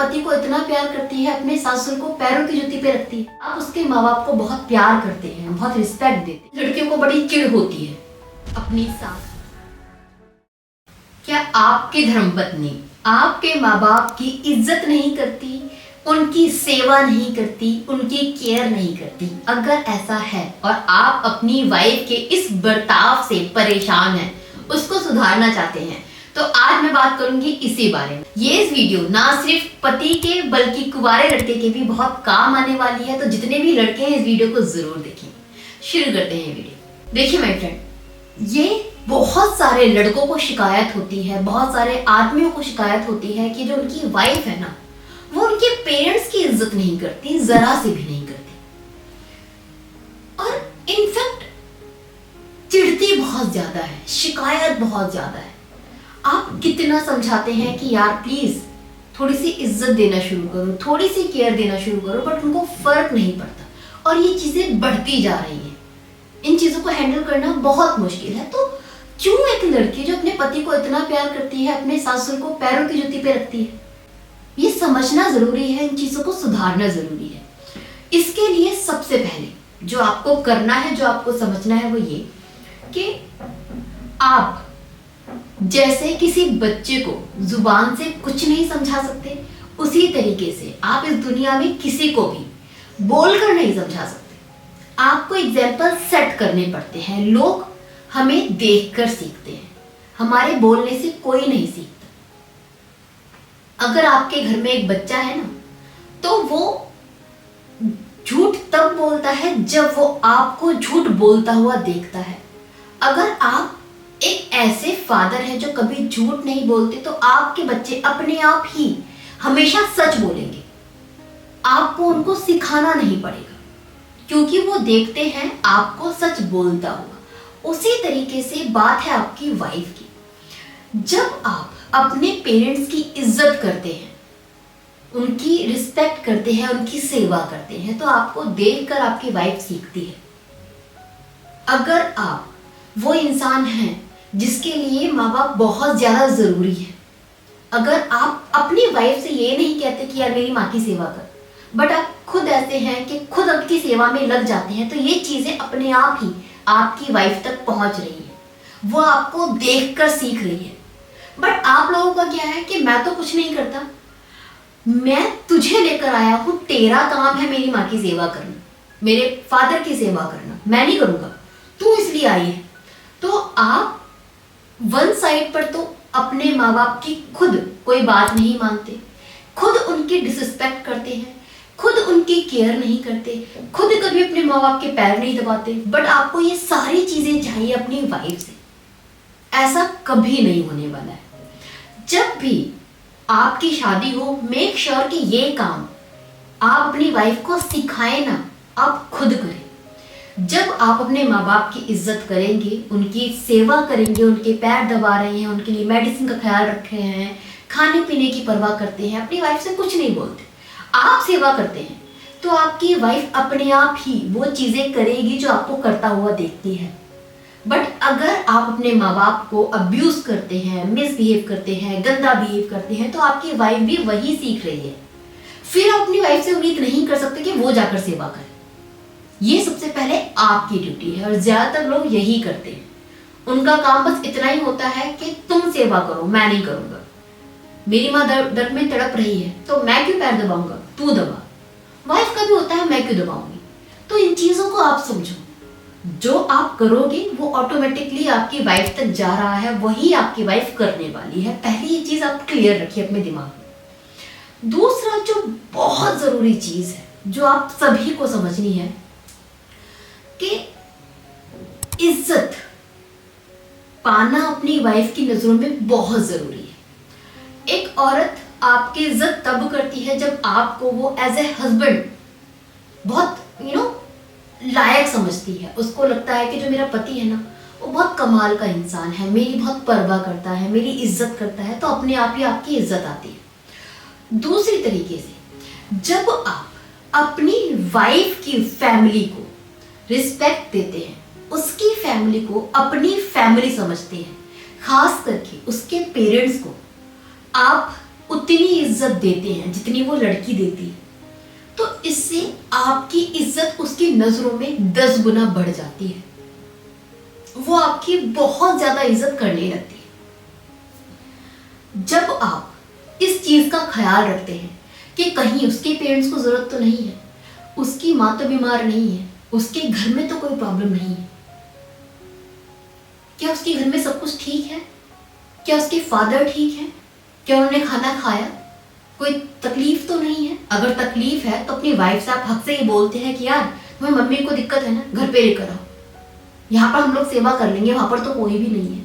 पति को इतना प्यार करती है, अपने सासुर को पैरों की जुत्ती पे रखती है। आप उसके माँ बाप को बहुत प्यार करते हैं, बहुत रिस्पेक्ट देते हैं। लड़कियों को बड़ी चिढ़ होती है अपनी सास। क्या आपकी धर्मपत्नी आपके माँ बाप की इज्जत नहीं करती, उनकी सेवा नहीं करती, उनकी केयर नहीं करती? अगर ऐसा है और आप अपनी वाइफ के इस बर्ताव से परेशान हैं, उसको सुधारना चाहते हैं, तो आज मैं बात करूंगी इसी बारे में। ये इस वीडियो ना सिर्फ पति के बल्कि कुंवारे लड़के के भी बहुत काम आने वाली है, तो जितने भी लड़के हैं इस वीडियो को जरूर देखें। शुरू करते हैं वीडियो। देखिए माय फ्रेंड, ये बहुत सारे लड़कों को शिकायत होती है, बहुत सारे आदमियों को शिकायत होती है कि जो उनकी वाइफ है ना, वो उनके पेरेंट्स की इज्जत नहीं करती, जरा से भी नहीं करती, और इनफैक्ट चिढ़ती बहुत ज्यादा है, शिकायत बहुत ज्यादा है। आप कितना समझाते हैं कि यार प्लीज थोड़ी सी इज्जत देना शुरू करो, थोड़ी सी केयर देना शुरू करो, बट उनको फर्क नहीं पड़ता और ये चीजें बढ़ती जा रही हैं। इन चीजों को हैंडल करना बहुत मुश्किल है। तो क्यों एक लड़की जो अपने पति को इतना प्यार करती है, अपने सासुर को पैरों की जुत्ती पे रखती है? ये समझना जरूरी है, इन चीजों को सुधारना जरूरी है। इसके लिए सबसे पहले जो आपको करना है, जो आपको समझना है, वो ये कि आप जैसे किसी बच्चे को जुबान से कुछ नहीं समझा सकते, उसी तरीके से आप इस दुनिया में किसी को भी बोलकर नहीं समझा सकते। आपको एग्जाम्पल सेट करने पड़ते हैं। लोग हमें देखकर सीखते हैं, हमारे बोलने से कोई नहीं सीखता। अगर आपके घर में एक बच्चा है ना, तो वो झूठ तब बोलता है जब वो आपको झूठ बोलता हुआ देखता है। अगर आप एक ऐसे फादर हैं जो कभी झूठ नहीं बोलते, तो आपके बच्चे अपने आप ही हमेशा सच बोलेंगे। आपको उनको सिखाना नहीं पड़ेगा, क्योंकि वो देखते हैं आपको सच बोलता हुआ। उसी तरीके से बात है आपकी वाइफ की। जब आप अपने पेरेंट्स की इज्जत करते हैं, उनकी रिस्पेक्ट करते हैं, उनकी सेवा करते हैं, तो आपको देखकर आपकी वाइफ सीखती है। अगर आप वो इंसान हैं जिसके लिए माँ बाप बहुत ज्यादा जरूरी है, अगर आप अपनी वाइफ से ये नहीं कहते कि यार मेरी माँ की सेवा कर, बट आप खुद ऐसे हैं कि खुद उनकी सेवा में लग जाते हैं, तो ये चीजें अपने आप ही आपकी वाइफ तक पहुंच रही है, वो आपको देखकर सीख रही है। बट आप लोगों का क्या है कि मैं तो कुछ नहीं करता, मैं तुझे लेकर आया हूं, तेरा काम है मेरी माँ की सेवा करना, मेरे फादर की सेवा करना, मैं नहीं करूंगा, तू इसलिए आई है। तो आप वन साइड पर तो अपने माँ बाप की खुद कोई बात नहीं मानते, खुद उनकी डिसरिस्पेक्ट करते हैं, खुद उनकी केयर नहीं करते, खुद कभी अपने माँ बाप के पैर नहीं दबाते, बट आपको ये सारी चीजें चाहिए अपनी वाइफ से। ऐसा कभी नहीं होने वाला है। जब भी आपकी शादी हो, मेक श्योर कि ये काम आप अपनी वाइफ को सिखाएं ना, आप खुद करें। जब आप अपने माँ बाप की इज्जत करेंगे, उनकी सेवा करेंगे, उनके पैर दबा रहे हैं, उनके लिए मेडिसिन का ख्याल रख रहे हैं, खाने पीने की परवाह करते हैं, अपनी वाइफ से कुछ नहीं बोलते, आप सेवा करते हैं, तो आपकी वाइफ अपने आप ही वो चीजें करेगी जो आपको करता हुआ देखती है। बट अगर आप अपने माँ बाप को अब्यूज करते हैं, मिसबिहेव करते हैं, गंदा बिहेव करते हैं, तो आपकी वाइफ भी वही सीख रही है। फिर आप अपनी वाइफ से उम्मीद नहीं कर सकते कि वो जाकर सेवा करे। ये सबसे पहले आपकी ड्यूटी है, और ज्यादातर लोग यही करते हैं। उनका काम बस इतना ही होता है कि तुम सेवा करो, मैं नहीं करूंगा। मेरी माँ दर्द में तड़प रही है, तो मैं क्यों पैर दबाऊंगा, तू दबा। वाइफ का भी होता है, मैं क्यों दबाऊंगी। तो इन चीजों को आप समझो, जो आप करोगे वो ऑटोमेटिकली आपकी वाइफ तक जा रहा है, वही आपकी वाइफ करने वाली है। पहली ये चीज आप क्लियर रखिए अपने दिमाग में। दूसरा जो बहुत जरूरी चीज है, जो आप सभी को समझनी है, कि इज्जत पाना अपनी वाइफ की नजरों में बहुत जरूरी है। एक औरत आपकी इज्जत तब करती है जब आपको वो एज ए हस्बैंड बहुत लायक समझती है। उसको लगता है कि जो मेरा पति है ना, वो बहुत कमाल का इंसान है, मेरी बहुत परवाह करता है, मेरी इज्जत करता है, तो अपने आप ही आपकी इज्जत आती है। दूसरी तरीके से जब आप अपनी वाइफ की फैमिली को रिस्पेक्ट देते हैं, उसकी फैमिली को अपनी फैमिली समझते हैं, खास करके उसके पेरेंट्स को आप उतनी इज्जत देते हैं जितनी वो लड़की देती है, तो इससे आपकी इज्जत उसकी नजरों में 10 गुना बढ़ जाती है। वो आपकी बहुत ज्यादा इज्जत करने लगती है। जब आप इस चीज का ख्याल रखते हैं कि कहीं उसके पेरेंट्स को जरूरत तो नहीं है, उसकी माँ तो बीमार नहीं है, उसके घर में तो कोई प्रॉब्लम नहीं है, क्या उसके घर में सब कुछ ठीक है, क्या उसके फादर ठीक है, क्या उन्होंने खाना खाया, कोई तकलीफ तो नहीं है। अगर तकलीफ है तो अपनी वाइफ से आप हक से ही बोलते हैं कि यार तुम्हें मम्मी को दिक्कत है ना, घर पे लेकर आओ, यहाँ पर हम लोग सेवा कर लेंगे, वहां पर तो कोई भी नहीं है।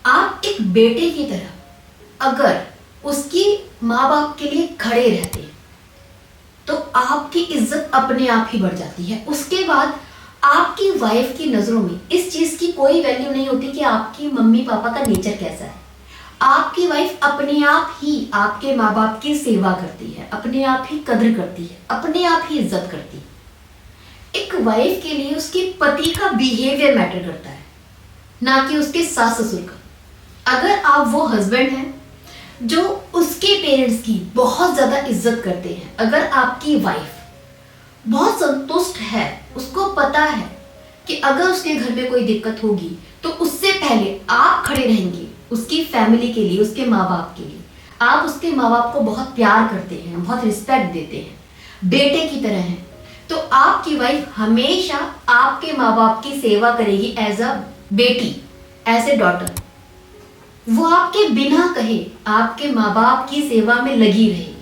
आप एक बेटे की तरह अगर उसकी माँ बाप के लिए खड़े रहते हैं तो आपकी इज्जत अपने आप ही बढ़ जाती है। उसके बाद आपकी वाइफ की नजरों में इस चीज की कोई वैल्यू नहीं होती कि आपकी मम्मी पापा का नेचर कैसा है। आपकी वाइफ अपने आप ही आपके माँ बाप की सेवा करती है, अपने आप ही कदर करती है, अपने आप ही इज्जत करती है। एक वाइफ के लिए उसके पति का बिहेवियर मैटर करता है, ना कि उसके सास ससुर का। अगर आप वो हस्बैंड हैं जो उसके पेरेंट्स की बहुत ज्यादा इज्जत करते हैं, अगर आपकी वाइफ बहुत संतुष्ट है, उसको पता है कि अगर उसके घर में कोई दिक्कत होगी तो उससे पहले आप खड़े रहेंगे उसकी फैमिली के लिए, उसके माँ बाप के लिए। आप उसके माँ बाप को बहुत प्यार करते हैं, बहुत रिस्पेक्ट देते हैं, बेटे की तरह हैं, तो आपकी वाइफ हमेशा आपके माँ बाप की सेवा करेगी एज अ बेटी, एज ए डॉटर। वो आपके बिना कहे आपके माँ बाप की सेवा में लगी रहेगी।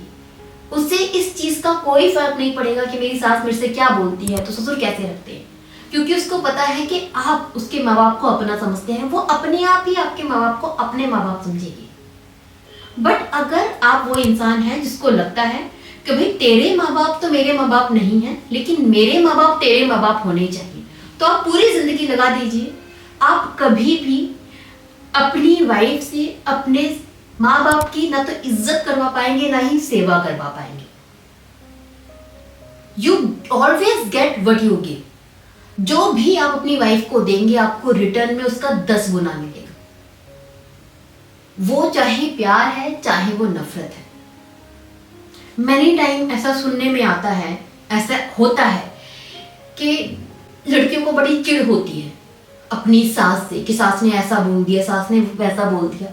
उसे इस चीज का कोई फर्क नहीं पड़ेगा कि मेरी सास मेरे से क्या बोलती है तो ससुर कैसे रखते हैं, क्योंकि उसको पता है कि आप उसके माँ बाप को अपना समझते हैं। वो अपने आप ही आपके माँ बाप को अपने माँ बाप समझेगी। बट अगर आप वो इंसान है जिसको लगता है कि भाई तेरे माँ बाप तो मेरे माँ बाप नहीं है, लेकिन मेरे माँ बाप तेरे माँ बाप होने चाहिए, तो आप पूरी जिंदगी लगा दीजिए, आप कभी भी अपनी वाइफ से अपने माँ बाप की ना तो इज्जत करवा पाएंगे ना ही सेवा करवा पाएंगे। You always get what you give. जो भी आप अपनी वाइफ को देंगे आपको रिटर्न में उसका 10 गुना मिलेगा। वो चाहे प्यार है चाहे वो नफरत है। मैनी टाइम ऐसा सुनने में आता है, ऐसा होता है कि लड़कियों को बड़ी चिढ़ होती है अपनी सास से कि सास ने ऐसा बोल दिया, सास ने वैसा बोल दिया।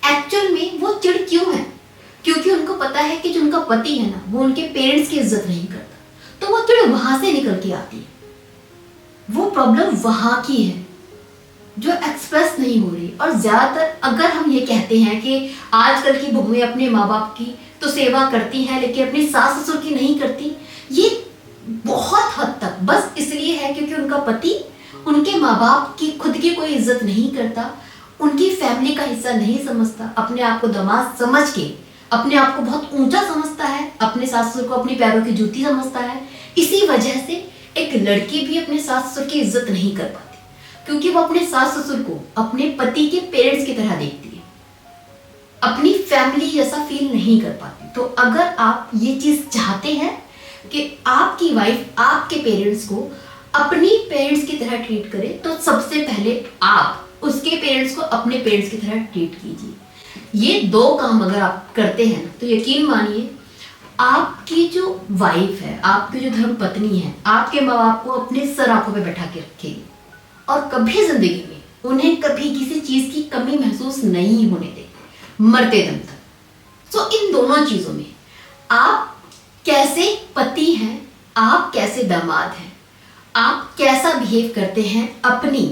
एक्चुअल में वो चिढ़ क्यों है? क्योंकि उनको पता है कि जो उनका पति है ना, वो उनके पेरेंट्स की इज्जत नहीं करता, तो वो चिढ़ वहां से निकल के आती है। वो प्रॉब्लम वहां की है जो एक्सप्रेस नहीं हो रही। और ज्यादातर अगर हम ये कहते हैं कि आजकल की बहुएं अपने माँ बाप की तो सेवा करती हैं लेकिन अपनी सास ससुर की नहीं करती, ये बहुत हद तक बस इसलिए है क्योंकि उनका पति उनके माँ बाप की खुद की कोई इज्जत नहीं करता, उनकी फैमिली का हिस्सा नहीं समझता, अपने आप को दामाद समझ के अपने आप को बहुत ऊंचा समझता है, अपने सास ससुर को अपनी पैरों की जूती समझता है। इसी वजह से एक लड़की भी अपने सास ससुर की इज्जत नहीं कर पाती, क्योंकि वो अपने सास ससुर को अपने पति के पेरेंट्स की तरह देखती है, अपनी फैमिली जैसा फील नहीं कर पाती। तो अगर आप ये चीज चाहते हैं कि आपकी वाइफ आपके पेरेंट्स को अपनी पेरेंट्स की तरह ट्रीट करे, तो सबसे पहले आप उसके पेरेंट्स को अपने पेरेंट्स की तरह ट्रीट कीजिए। ये 2 काम अगर आप करते हैं ना, तो यकीन मानिए आपकी जो वाइफ है, आपकी जो धर्म पत्नी है, आपके माँ बाप को अपने सर आंखों पे बैठा के रखेगी और कभी जिंदगी में उन्हें कभी किसी चीज की कमी महसूस नहीं होने देगी, मरते दम तक। सो इन दोनों चीजों में आप कैसे पति हैं, आप कैसे दामाद हैं, आप कैसा बिहेव करते हैं अपनी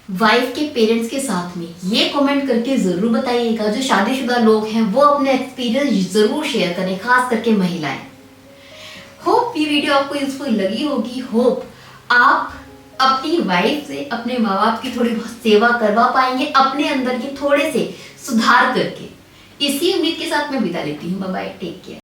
वाइफ के पेरेंट्स के साथ में, ये कमेंट करके जरूर बताइएगा। जो शादीशुदा लोग हैं वो अपने एक्सपीरियंस जरूर शेयर करें, खास करके महिलाएं। होप ये वीडियो आपको यूजफुल लगी होगी। होप आप अपनी वाइफ से अपने माँ बाप की थोड़ी बहुत सेवा करवा पाएंगे, अपने अंदर के थोड़े से सुधार करके। इसी उम्मीद के साथ मैं विदा लेती हूँ। Bye bye, take care.